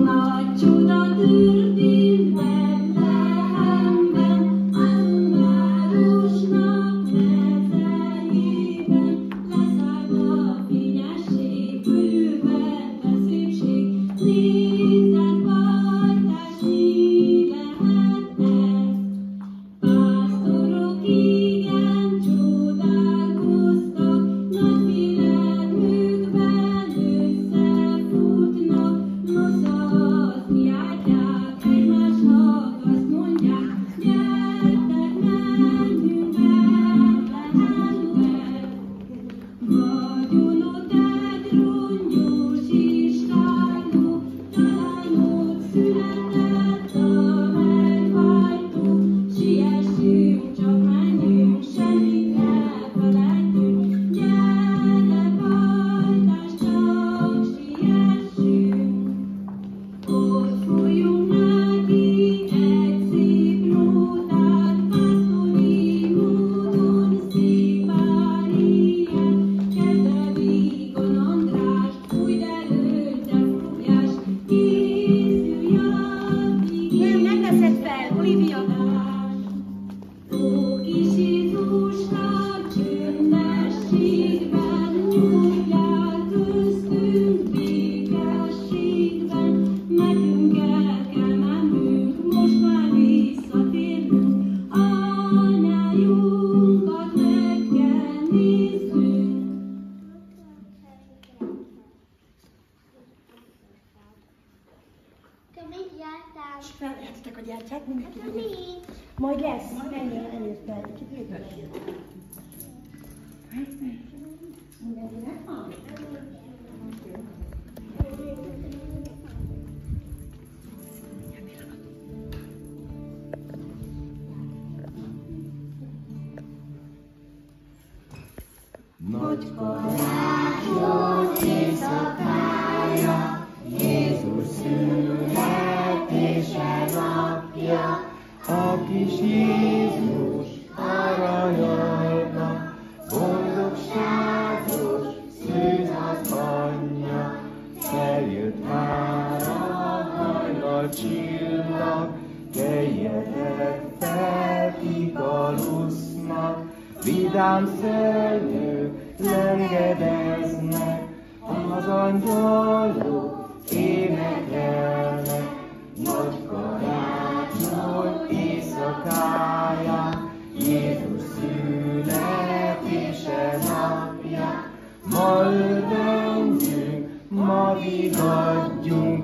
Nagy csoda történt Betlehemben, a városnak leteljében. Leszállt a fényesség, körülvette szépség. Nézzen, pajtás, mi lehet ez? Pásztorok igen csodálkoztak, nagy félelmükben összefutnak. Nosza azt kiáltják egymásnak, azt mondják, gyertek, menjünk Betlehembe. Vagyon ott egy rongyos istálló, talán ott született a megváltó. Siessünk, csak menjünk, semmit ne felejtünk. Gyere, pajtás, csak siessünk. Ott folyunk neki egy szép nótát, pásztori módon szép áriát. Kezdve Vígan András, fújd előtte fújás, készülj a Nem veszed fel, Olivia! Ó, kis Jézusnak csöndességben, nyugodjál köztünk békességben. Nekünk el kell mennünk, most már visszatérnünk, anyájunkat meg kell néznünk. Te mit jártál? Felvehettek a gyertyát, mindenki. Mi? Majd lesz, menjél előtte egy kicsit. Mindenkinek van? Nagy karácsony éjszakája, Jézus születése napja. A kis Jézus aranyalba, boldogságos szűz az anyja. Feljött már a hajnal csillag, keljetek fel, kik alusznak. Vidám szellők lengedeznek, az angyalok énekelnek. Nagy karácsony éjszakáján, Jézus születése napján. Ma örvendjünk, ma vigadjunk,